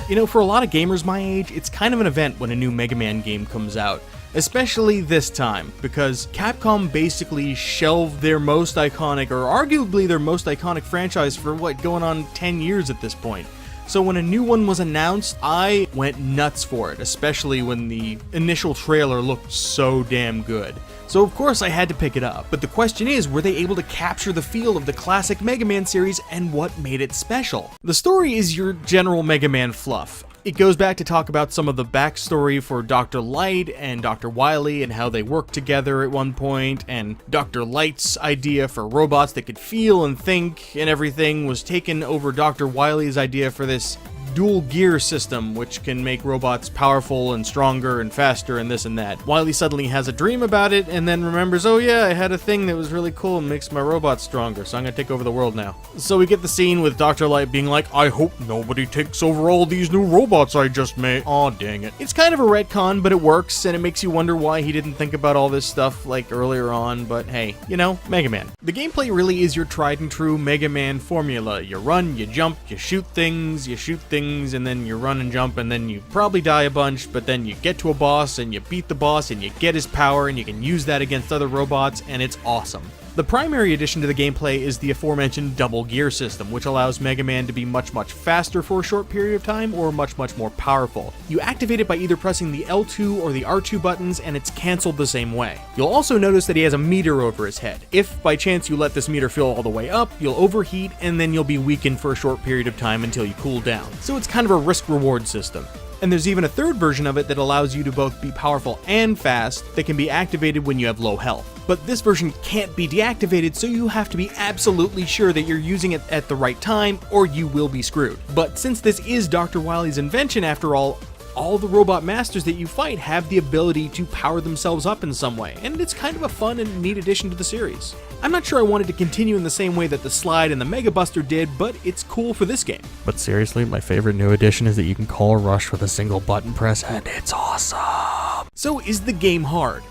You know, for a lot of gamers my age, it's kind of an event when a new Mega Man game comes out. Especially this time, because Capcom basically shelved their most iconic, or arguably their most iconic franchise for going on 10 years at this point. So when a new one was announced, I went nuts for it, especially when the initial trailer looked so damn good. So of course I had to pick it up, but the question is, were they able to capture the feel of the classic Mega Man series and what made it special? The story is your general Mega Man fluff. It goes back to talk about some of the backstory for Dr. Light and Dr. Wily and how they worked together at one point, and Dr. Light's idea for robots that could feel and think and everything was taken over Dr. Wily's idea for this dual gear system, which can make robots powerful and stronger and faster and this and that. Wily suddenly has a dream about it and then remembers, oh yeah, I had a thing that was really cool and makes my robots stronger, so I'm gonna take over the world now. So we get the scene with Dr. Light being like, I hope nobody takes over all these new robots I just made. Aw, dang it. It's kind of a retcon, but it works, and it makes you wonder why he didn't think about all this stuff like earlier on, but hey, you know, Mega Man. The gameplay really is your tried and true Mega Man formula. You run, you jump, you shoot things, and then you run and jump, and then you probably die a bunch, but then you get to a boss and you beat the boss and you get his power and you can use that against other robots, and it's awesome. The primary addition to the gameplay is the aforementioned double gear system, which allows Mega Man to be much faster for a short period of time or much more powerful. You activate it by either pressing the L2 or the R2 buttons, and it's cancelled the same way. You'll also notice that he has a meter over his head. If by chance you let this meter fill all the way up, you'll overheat and then you'll be weakened for a short period of time until you cool down. So it's kind of a risk-reward system. And there's even a third version of it that allows you to both be powerful and fast that can be activated when you have low health. But this version can't be deactivated, so you have to be absolutely sure that you're using it at the right time or you will be screwed. But since this is Dr. Wily's invention after all the robot masters that you fight have the ability to power themselves up in some way, and it's kind of a fun and neat addition to the series. I'm not sure I wanted to continue in the same way that the Slide and the Mega Buster did, but it's cool for this game. But seriously, my favorite new addition is that you can call a rush with a single button press, and it's awesome! So is the game hard?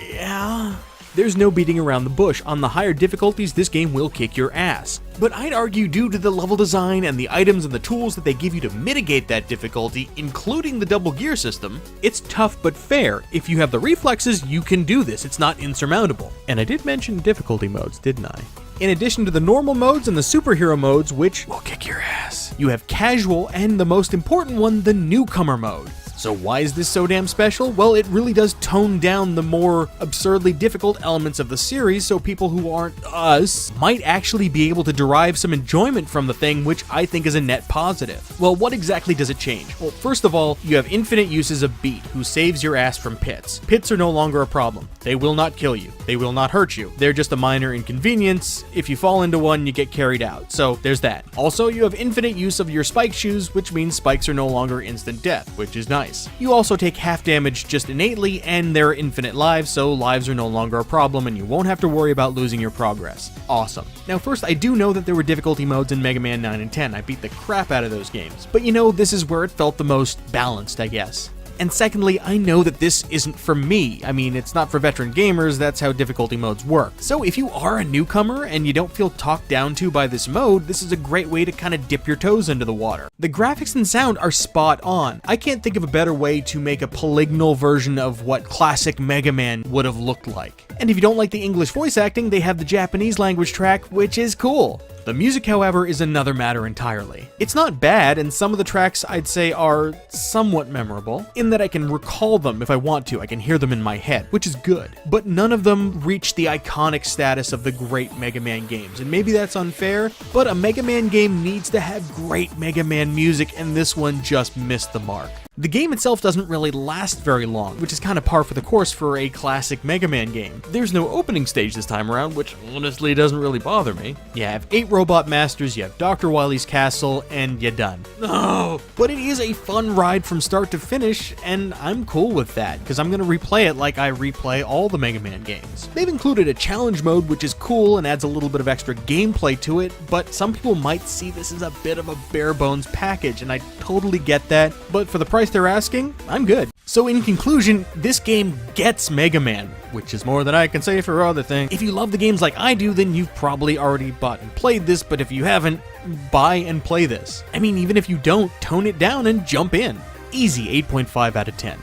Yeah. There's no beating around the bush. On the higher difficulties, this game will kick your ass. But I'd argue due to the level design and the items and the tools that they give you to mitigate that difficulty, including the double gear system, it's tough but fair. If you have the reflexes, you can do this. It's not insurmountable. And I did mention difficulty modes, didn't I? In addition to the normal modes and the superhero modes, which will kick your ass, you have casual and the most important one, the Newcomer Mode. So why is this so damn special? Well, it really does tone down the more absurdly difficult elements of the series, so people who aren't us might actually be able to derive some enjoyment from the thing, which I think is a net positive. Well, what exactly does it change? Well, first of all, you have infinite uses of Beat, who saves your ass from pits. Pits are no longer a problem. They will not kill you. They will not hurt you. They're just a minor inconvenience. If you fall into one, you get carried out. So there's that. Also, you have infinite use of your spike shoes, which means spikes are no longer instant death, which is nice. You also take half damage just innately, and there are infinite lives, so lives are no longer a problem and you won't have to worry about losing your progress. Awesome. Now first, I do know that there were difficulty modes in Mega Man 9 and 10. I beat the crap out of those games. But you know, this is where it felt the most balanced, I guess. And secondly, I know that this isn't for me. I mean, it's not for veteran gamers, that's how difficulty modes work. So if you are a newcomer and you don't feel talked down to by this mode, this is a great way to kind of dip your toes into the water. The graphics and sound are spot on. I can't think of a better way to make a polygonal version of what classic Mega Man would have looked like. And if you don't like the English voice acting, they have the Japanese language track, which is cool. The music, however, is another matter entirely. It's not bad, and some of the tracks I'd say are somewhat memorable, in that I can recall them if I want to. I can hear them in my head, which is good. But none of them reach the iconic status of the great Mega Man games, and maybe that's unfair, but a Mega Man game needs to have great Mega Man music, and this one just missed the mark. The game itself doesn't really last very long, which is kind of par for the course for a classic Mega Man game. There's no opening stage this time around, which honestly doesn't really bother me. You have 8 robot masters, you have Dr. Wily's castle, and you're done. No! But it is a fun ride from start to finish, and I'm cool with that, because I'm going to replay it like I replay all the Mega Man games. They've included a challenge mode, which is cool and adds a little bit of extra gameplay to it, but some people might see this as a bit of a bare bones package, and I totally get that, but for the price price they're asking, I'm good. So in conclusion, this game gets Mega Man, which is more than I can say for other things. If you love the games like I do, then you've probably already bought and played this, but if you haven't, buy and play this. I mean, even if you don't, tone it down and jump in. Easy 8.5 out of 10.